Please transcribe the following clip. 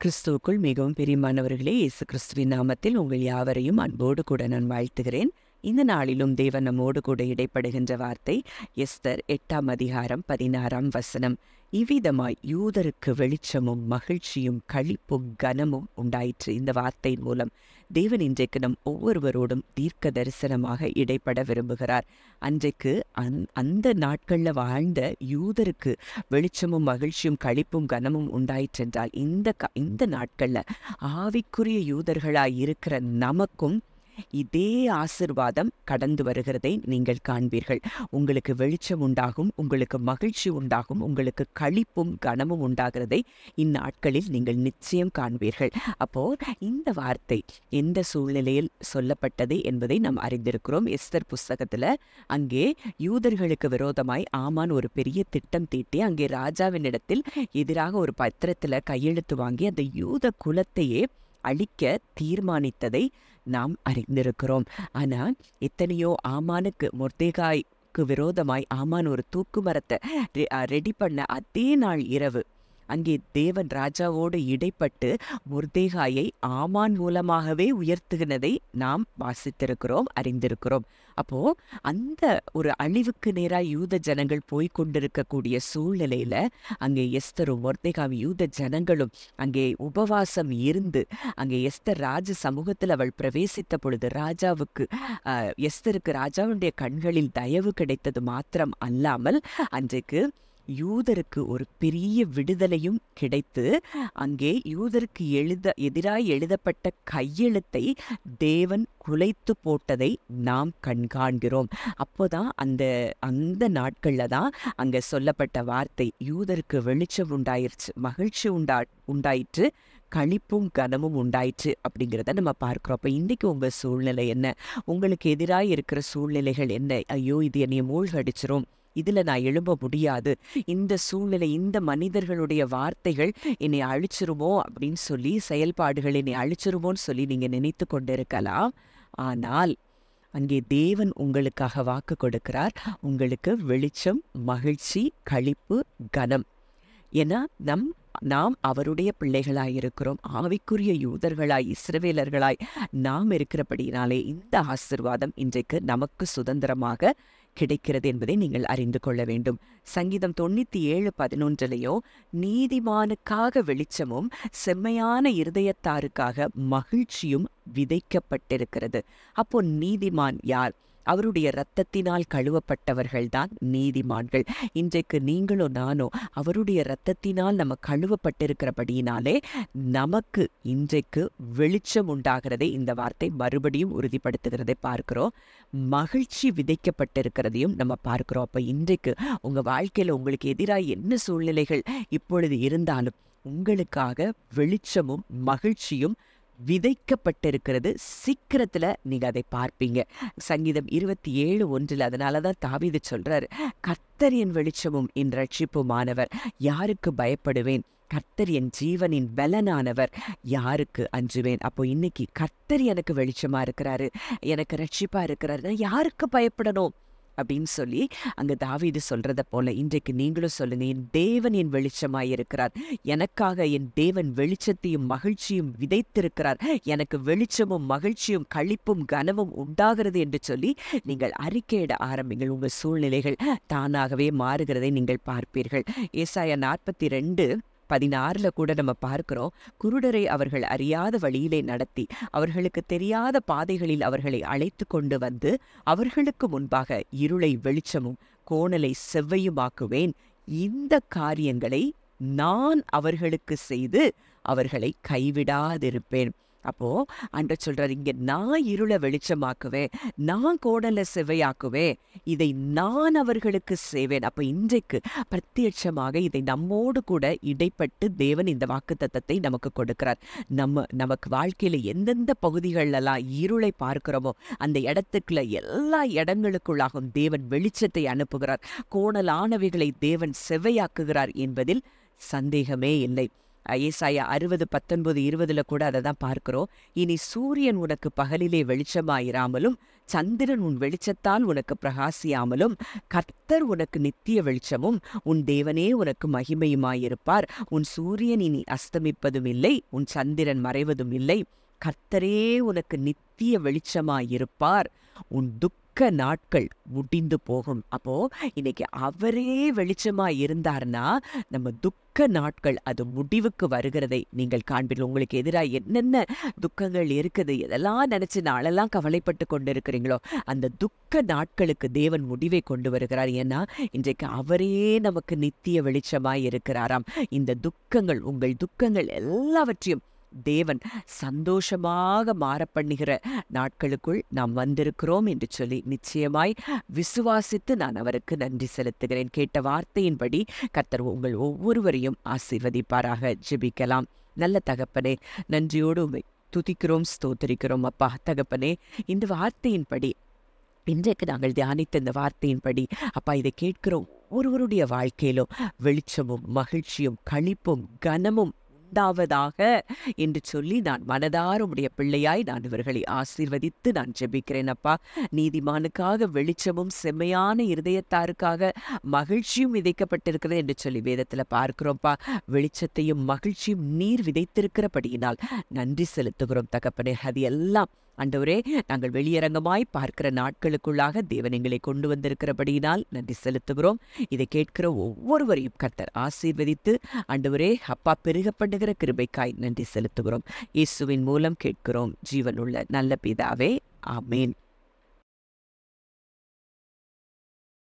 கிறிஸ்துவுக்குள் மிகவும் பிரியமானவர்களே, இயேசு கிறிஸ்துவின் நாமத்தில் உங்கள் யாவரையும் அன்போடு கூட நான் வாழ்த்துகிறேன். இந்த நாளிலும் தேவன் நம்மோடு கூட இடைப்படுகின்ற வார்த்தை எஸ்தர் 8ஆம் அதிகாரம் 16ஆம் வசனம். இவ்விதமாய் யூதருக்கு வெளிச்சமும் மகிழ்ச்சியும் களிப்பும் கனமும் உண்டாயிற்று. இந்த வார்த்தையின் மூலம் தேவன் இன்றைக்கு நம் ஒவ்வொருவரோடும் தீர்க்க தரிசனமாக இடைப்பட விரும்புகிறார். அன்றைக்கு அந்த நாட்களில் வாழ்ந்த யூதருக்கு வெளிச்சமும் மகிழ்ச்சியும் களிப்பும் கனமும் உண்டாயிற்றென்றால் இந்த நாட்களில் ஆவிக்குரிய யூதர்களாய் இருக்கிற நமக்கும் இதே ஆசிர்வாதம் கடந்து வருகிறதை நீங்கள் காண்பீர்கள். உங்களுக்கு வெளிச்சம் உண்டாகும், உங்களுக்கு மகிழ்ச்சி உண்டாகும், உங்களுக்கு களிப்பும் கனமும் உண்டாகிறதை இந்நாட்களில் நீங்கள் நிச்சயம் காண்பீர்கள். அப்போ இந்த வார்த்தை எந்த சூழ்நிலையில் சொல்லப்பட்டது என்பதை நாம் அறிந்திருக்கிறோம். எஸ்தர் புஸ்தகத்துல அங்கே யூதர்களுக்கு விரோதமாய் ஆமான் ஒரு பெரிய திட்டம் தீட்டி அங்கே ராஜாவினிடத்தில் எதிராக ஒரு பத்திரத்துல கையெழுத்து வாங்கி அந்த யூத குலத்தையே அழிக்க தீர்மானித்ததை நாம் அறிந்திருக்கிறோம். ஆனால் எத்தனையோ ஆமானுக்கு மொர்தெகாய்க்கு விரோதமாய் ஆமான் ஒரு தூக்கு மரத்தை ரெடி பண்ண அதே நாள் இரவு அங்கே தேவன் ராஜாவோடு இடைப்பட்டு மொர்தெகாயை ஆமான் மூலமாகவே உயர்த்துகிறதை நாம் வாசித்திருக்கிறோம், அறிந்திருக்கிறோம். அப்போ அந்த ஒரு அழிவுக்கு நேராக யூத ஜனங்கள் போய்கொண்டிருக்கக்கூடிய சூழ்நிலையில அங்கே எஸ்தரும் மொர்தெகாயும் யூத ஜனங்களும் அங்கே உபவாசம் இருந்து அங்கே எஸ்தர் ராஜ சமூகத்தில் அவள் பிரவேசித்த பொழுது எஸ்தருக்கு ராஜாவுடைய கண்களில் தயவு கிடைத்தது மாத்திரம் அல்லாமல் அன்றைக்கு யூதருக்கு ஒரு பெரிய விடுதலையும் கிடைத்து அங்கே யூதருக்கு எதிராய் எழுதப்பட்ட கையெழுத்தை தேவன் குலைத்து போட்டதை நாம் கண்காண்கிறோம். அப்போதான் அந்த நாட்கள்ல தான் அங்க சொல்லப்பட்ட வார்த்தை யூதருக்கு வெளிச்சம் உண்டாயிருச்சு, மகிழ்ச்சி உண்டாயிற்று, களிப்பும் கனமும் உண்டாயிற்று அப்படிங்கிறத நம்ம பார்க்கிறோம். அப்போ இன்றைக்கு உங்கள் சூழ்நிலை என்ன? உங்களுக்கு எதிராக இருக்கிற சூழ்நிலைகள் என்ன? ஐயோ, இது என்னைய மூழ்கடிச்சிரும், இதில் நான் எழும்ப முடியாது, இந்த சூழ்நிலை, இந்த மனிதர்களுடைய வார்த்தைகள் என்னை அழிச்சிருமோ அப்படின்னு சொல்லி, செயல்பாடுகள் என்னை அழிச்சிருமோன்னு சொல்லி நீங்கள் நினைத்து கொண்டிருக்கலாம். ஆனால் அங்கே தேவன் உங்களுக்காக வாக்கு கொடுக்கிறார். உங்களுக்கு வெளிச்சம், மகிழ்ச்சி, களிப்பு, கனம். ஏன்னா நாம் அவருடைய பிள்ளைகளாய் இருக்கிறோம். ஆவிக்குரிய யூதர்களாய், இஸ்ரவேலர்களாய் நாம் இருக்கிறபடினாலே இந்த ஆசீர்வாதம் இன்றைக்கு நமக்கு சுதந்திரமாக கிடைக்கிறது என்பதை நீங்கள் அறிந்து கொள்ள வேண்டும். சங்கீதம் 97:11 நீதிமானுக்காக வெளிச்சமும் செம்மையான இருதயத்தாருக்காக மகிழ்ச்சியும் விதைக்கப்பட்டிருக்கிறது. அப்போ நீதிமான் யார்? அவருடைய இரத்தத்தினால் கழுவப்பட்டவர்கள்தான் நீதிமான்கள். இன்றைக்கு நீங்களோ நானோ அவருடைய இரத்தத்தினால் நம்ம கழுவப்பட்டிருக்கிறபடியினாலே நமக்கு இன்றைக்கு வெளிச்சம் உண்டாகிறதை இந்த வார்த்தை மறுபடியும் உறுதிப்படுத்துகிறதை பார்க்கிறோம். மகிழ்ச்சி விதைக்கப்பட்டிருக்கிறதையும் நம்ம பார்க்கிறோம். அப்போ இன்றைக்கு உங்க வாழ்க்கையில உங்களுக்கு எதிராக என்ன சூழ்நிலைகள் இப்பொழுது இருந்தாலும் உங்களுக்காக வெளிச்சமும் மகிழ்ச்சியும் விதைக்கப்பட்டிருக்கிறது. சீக்கிரத்துல நீங்க அதை பார்ப்பீங்க. சங்கீதம் 27:1 அதனாலதான் தாவீது சொல்றாரு, கர்த்தர் என் வெளிச்சமும் என் ரட்சிப்புமானவர், யாருக்கு பயப்படுவேன்? கர்த்தர் என் ஜீவனின் பலனானவர், யாருக்கு அஞ்சுவேன்? அப்போ இன்னைக்கு கர்த்தர் எனக்கு வெளிச்சமா இருக்கிறாரு, எனக்கு ரட்சிப்பா இருக்கிறாரு, நான் யாருக்கு பயப்படணும் அப்படின்னு சொல்லி அங்க தாவீது சொல்றத போல இன்றைக்கு நீங்களும் சொல்லுங்க, என் தேவன் என் வெளிச்சமாய் இருக்கிறார், எனக்காக என் தேவன் வெளிச்சத்தையும் மகிழ்ச்சியும் விதைத்திருக்கிறார், எனக்கு வெளிச்சமும் மகிழ்ச்சியும் களிப்பும் கனமும் உண்டாகிறது என்று சொல்லி நீங்கள் அறிக்கையிட ஆரம்பிங்கள். உங்கள் சூழ்நிலைகள் தானாகவே மாறுகிறதை நீங்கள் பார்ப்பீர்கள். ஏசாயா 42:16 கூட நம்ம பார்க்கிறோம், குருடரை அவர்கள் அறியாத வழியிலே நடத்தி அவர்களுக்கு தெரியாத பாதைகளில் அவர்களை அழைத்து கொண்டு வந்து அவர்களுக்கு முன்பாக இருளை வெளிச்சமும் கோணலை செவ்வையுமாக்குவேன், இந்த காரியங்களை நான் அவர்களுக்கு செய்து அவர்களை கைவிடாதிருப்பேன். அப்போ ஆண்டவர் சொல்றாரு, இங்க நான் இருளை வெளிச்சமாக்குவேன், நான் கோணலை செவ்வையாக்குவேன், இதை நான் அவர்களுக்கு செய்வேன். அப்ப இன்றைக்கு பிரத்யட்சமாக இதை நம்மோடு கூட இடைப்பட்டு தேவன் இந்த வாக்குத்தத்தத்தை நமக்கு கொடுக்கிறார். நமக்கு வாழ்க்கையில எந்தெந்த பகுதிகளெல்லாம் இருளை பார்க்கிறோமோ அந்த இடத்துக்குள்ள எல்லா இடங்களுக்குள்ளாகவும் தேவன் வெளிச்சத்தை அனுப்புகிறார், கோணலானவைகளை தேவன் செவ்வையாக்குகிறார் என்பதில் சந்தேகமே இல்லை. ஏசாயா 60:19-20 கூட அதை தான் பார்க்கிறோம். இனி சூரியன் உனக்கு பகலிலே வெளிச்சமாயிராமலும் சந்திரன் உன் வெளிச்சத்தால் உனக்கு பிரகாசியாமலும் கர்த்தர் உனக்கு நித்திய வெளிச்சமும் உன் தேவனே உனக்கு மகிமையுமாயிருப்பார். உன் சூரியன் இனி அஸ்தமிப்பதும் இல்லை, உன் சந்திரன் மறைவதும் இல்லை. கர்த்தரே உனக்கு நித்திய வெளிச்சமாயிருப்பார். உன் துக்க நாட்கள் முடிந்து போகும். அப்போ இன்னைக்கு அவரே வெளிச்சமா இருந்தார்னா நம்ம துக்க நாட்கள் அது முடிவுக்கு வருகிறதை நீங்கள் காண்பீர்கள். உங்களுக்கு எதிராக என்னென்ன துக்கங்கள் இருக்குது, எதெல்லாம் நினைச்சு நாளெல்லாம் கவலைப்பட்டு கொண்டு இருக்கிறீங்களோ அந்த துக்க நாட்களுக்கு தேவன் முடிவை கொண்டு வருகிறார். ஏன்னா இன்றைக்கு அவரே நமக்கு நித்திய வெளிச்சமாய் இருக்கிறாராம். இந்த துக்கங்கள், உங்கள் துக்கங்கள் எல்லாவற்றையும் தேவன் சந்தோஷமாக மாற பண்ணுகிற நாட்களுக்குள் நாம் வந்திருக்கிறோம் என்று சொல்லி நிச்சயமாய் விசுவாசித்து நான் அவருக்கு நன்றி செலுத்துகிறேன். கேட்ட வார்த்தையின்படி கர்த்தர் உங்கள் ஒவ்வொருவரையும் ஆசீர்வதிப்பாராக. ஜெபிக்கலாம். நல்ல தகப்பனே, நன்றியோடு உம்மை துதிக்கிறோம், ஸ்தோத்திரிக்கிறோம். அப்பா தகப்பனே, இந்த வார்த்தையின்படி இன்றைக்கு நாங்கள் தியானித்த இந்த வார்த்தையின்படி அப்பா இதை கேட்கிறோம் ஒருவருடைய வாழ்க்கையிலும் வெளிச்சமும் மகிழ்ச்சியும் களிப்பும் கனமும் உண்டாவதாக என்று சொல்லி நான் மனதார உடைய பிள்ளையாய் நான் இவர்களை ஆசீர்வதித்து நான் ஜெபிக்கிறேன். அப்பா, நீதிமானுக்காக வெளிச்சமும் செம்மையான இருதயத்தாருக்காக மகிழ்ச்சியும் விதைக்கப்பட்டிருக்கிறது என்று சொல்லி வேதத்தில் பார்க்கிறோம்ப்பா. வெளிச்சத்தையும் மகிழ்ச்சியும் நீர் விதைத்திருக்கிறபடியினால் நன்றி செலுத்துகிறோம் தகப்பனே. அது எல்லாம் ஆண்டவரே நாங்கள் வெளியரங்கமாய் பார்க்கிற நாட்களுக்குள்ளாக தேவன் எங்களை கொண்டு வந்திருக்கிறபடியினால் நன்றி செலுத்துகிறோம். இதை கேட்கிற ஒவ்வொருவரையும் கர்த்தர் ஆசீர்வதித்து ஆண்டவரே அப்பா பெருகப்படுகிற கிருபைக்காய் நன்றி செலுத்துகிறோம். இயேசுவின் மூலம் கேட்கிறோம் ஜீவனுள்ள நல்ல பிதாவே, ஆமேன்.